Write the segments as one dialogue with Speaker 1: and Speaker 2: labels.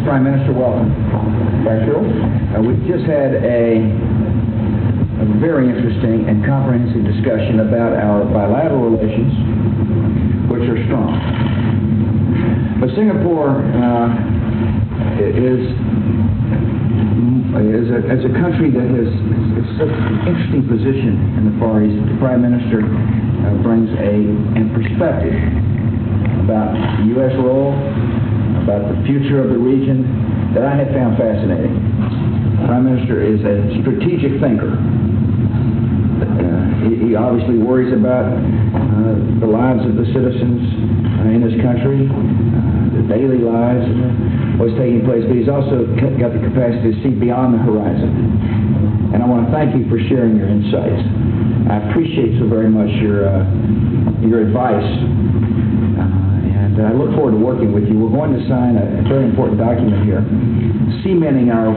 Speaker 1: Prime Minister, welcome.
Speaker 2: Thank you.
Speaker 1: We've just had a very interesting and comprehensive discussion about our bilateral relations, which are strong. But Singapore as a country that has such an interesting position in the Far East. The Prime Minister brings a perspective about the U.S. role, about the future of the region, that I have found fascinating. The Prime Minister is a strategic thinker. He obviously worries about the lives of the citizens in his country, the daily lives, what's taking place, but he's also got the capacity to see beyond the horizon. And I want to thank you for sharing your insights. I appreciate so very much your advice, and I look forward to working with you. We're going to sign a very important document here, cementing our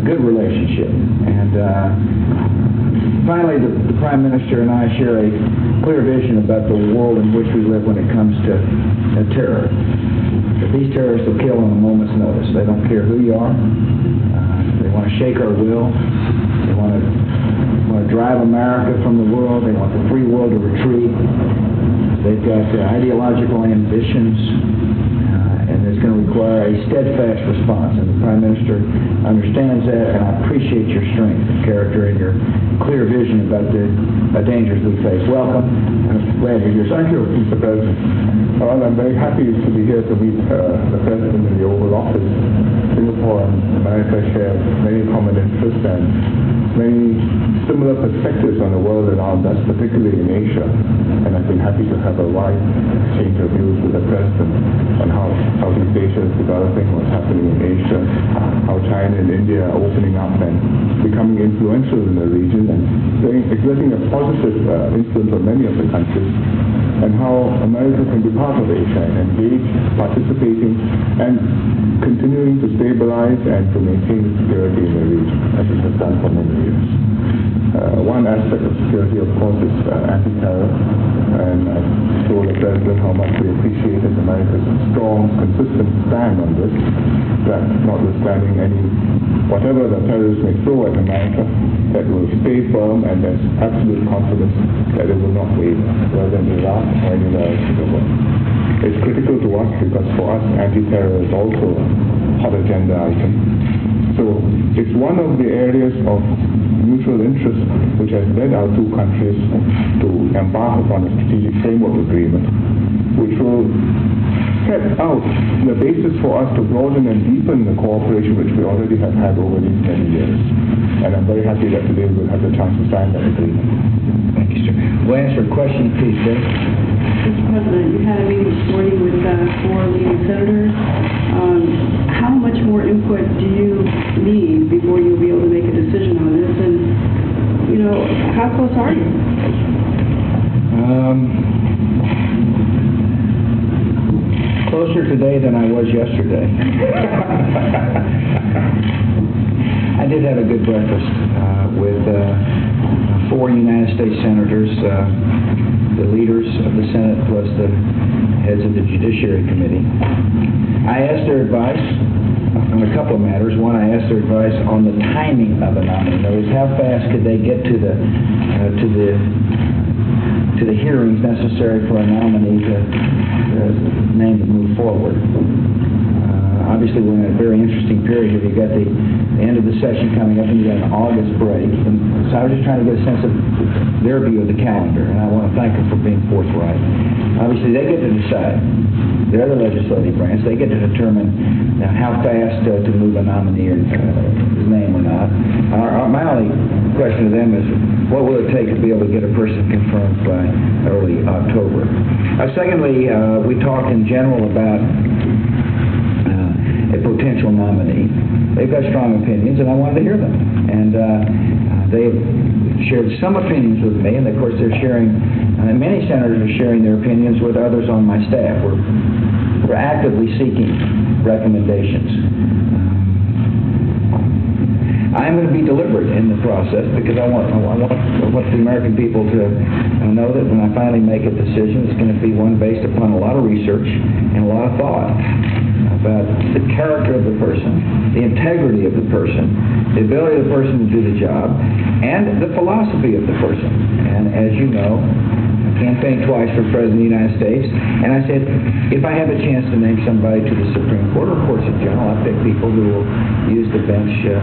Speaker 1: good relationship. And finally, the Prime Minister and I share a clear vision about the world in which we live when it comes to terror. That these terrorists will kill on a moment's notice. They don't care who you are. They want to shake our will. They want to drive America from the world. They want the free world to retreat. They've got ideological ambitions, and it's going to require a steadfast response. And the Prime Minister understands that, and I appreciate your strength and character and your clear vision about the dangers we face. Welcome. I'm glad you're here.
Speaker 2: Thank you, Mr. President. Well, I'm very happy to be here to meet the President in the Oval Office. Singapore and America share many common interests and many similar perspectives on the world around us, particularly in Asia. And I've been happy to have a wide exchange of views with the President on how Southeast Asia is developing, what's happening in Asia, how China and India are opening up and becoming influential in the region and exerting a positive influence on many of the countries, and how America can be part of Asia and engage, participating, and continuing to stabilize and to maintain security in the region, as it has done for many years. One aspect of security, of course, is anti-terror, and I told the President how much we appreciated America's strong, consistent stand on this, that notwithstanding whatever the terrorists may throw at America, that will stay firm, and there's absolute confidence that it will not waver, whether in Iraq or anywhere else in the world. It's critical to us because for us, anti-terror is also a hot agenda item. So it's one of the areas of mutual interest which has led our two countries to embark upon a strategic framework agreement, which will set out the basis for us to broaden and deepen the cooperation which we already have had over these many years. And I'm very happy that today we'll have the chance to sign that agreement.
Speaker 1: Thank you, sir. We'll answer a question, please, Dave.
Speaker 3: Mr. President, you had a meeting this morning with 4 leading senators. How much more input do you need before you'll be able to make a decision on this? And, how close are you?
Speaker 1: Closer today than I was yesterday. I did have a good breakfast with 4 United States senators, the leaders of the Senate plus the heads of the Judiciary Committee. I asked their advice on a couple of matters. One, I asked their advice on the timing of a nominee. In other words, how fast could they get to the hearings necessary for a nominee to name to move forward. Obviously, we're in a very interesting period here. You've got the end of the session coming up, and you've got an August break. And so I was just trying to get a sense of their view of the calendar, and I want to thank them for being forthright. Obviously, they get to decide. They're the legislative branch. They get to determine how fast to move a nominee or his name or not. My only question to them is, what will it take to be able to get a person confirmed by early October? Secondly, we talked in general about a potential nominee. They've got strong opinions, and I wanted to hear them. And they've shared some opinions with me, and of course they're sharing, many senators are sharing their opinions with others on my staff. We're actively seeking recommendations. I'm going to be deliberate in the process because I want the American people to know that when I finally make a decision, it's going to be one based upon a lot of research and a lot of thought. about the character of the person, the integrity of the person, the ability of the person to do the job, and the philosophy of the person. And as you know, I campaigned twice for President of the United States, and I said, if I have a chance to name somebody to the Supreme Court or courts in general, I pick people who will use the bench to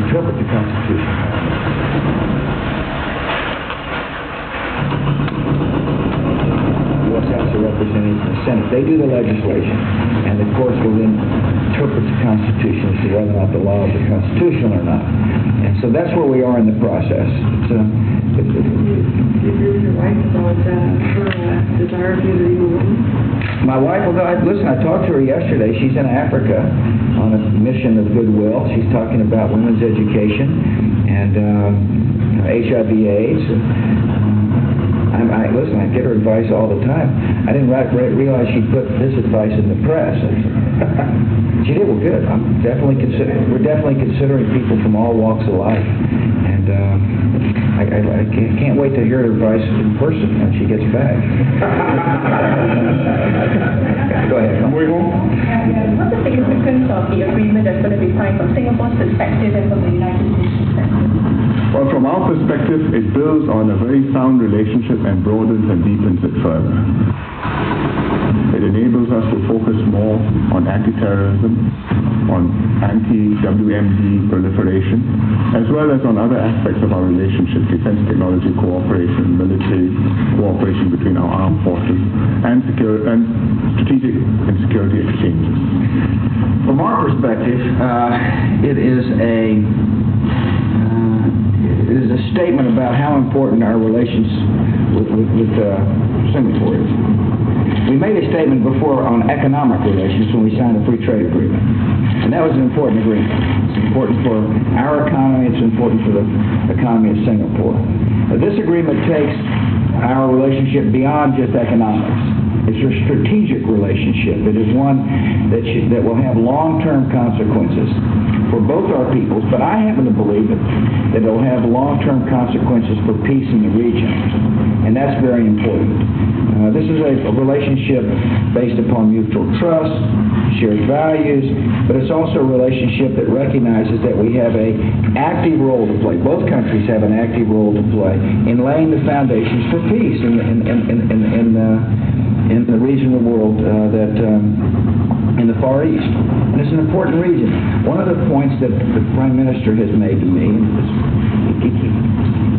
Speaker 1: interpret the Constitution. House of Representatives and the Senate. They do the legislation, and the courts will then interpret the Constitution as to whether or not the laws are constitutional or not. And so that's where we are in the process.
Speaker 3: Your wife about her desire for you to leave a woman?
Speaker 1: My wife, listen, I talked to her yesterday. She's in Africa on a mission of goodwill. She's talking about women's education and HIV/AIDS. Listen, I get her advice all the time. I didn't realize she put this advice in the press. She did. Well, good. We're definitely considering people from all walks of life, and I can't wait to hear her advice in person when she gets back. Go ahead.
Speaker 4: What's the significance of the agreement that's going to be signed from Singapore's perspective and from the United States perspective?
Speaker 2: Well, from our perspective, it builds on a very sound relationship and broadens and deepens it further. It enables us to focus more on anti-terrorism, on anti-WMD proliferation, as well as on other aspects of our relationship, defense technology cooperation, military cooperation between our armed forces, and strategic and security exchanges.
Speaker 1: From our perspective, it is a statement about how important our relations with Singapore is. We made a statement before on economic relations when we signed a free trade agreement, and that was an important agreement. It's important for our economy. It's important for the economy of Singapore. This agreement takes our relationship beyond just economics. It's a strategic relationship. It is one that will have long-term consequences for both our peoples, but I happen to believe that it will have long-term consequences for peace in the region, and that's very important. This is a relationship based upon mutual trust, shared values, but it's also a relationship that recognizes that we have an active role to play. Both countries have an active role to play in laying the foundations for peace in the region of the world in the Far East. And it's an important region. One of the points that the Prime Minister has made to me, he keeps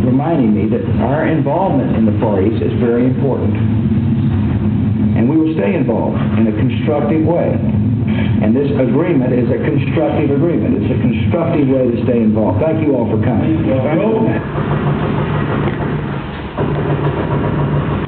Speaker 1: reminding me that our involvement in the Far East is very important. And we will stay involved in a constructive way. And this agreement is a constructive agreement. It's a constructive way to stay involved. Thank you all for coming.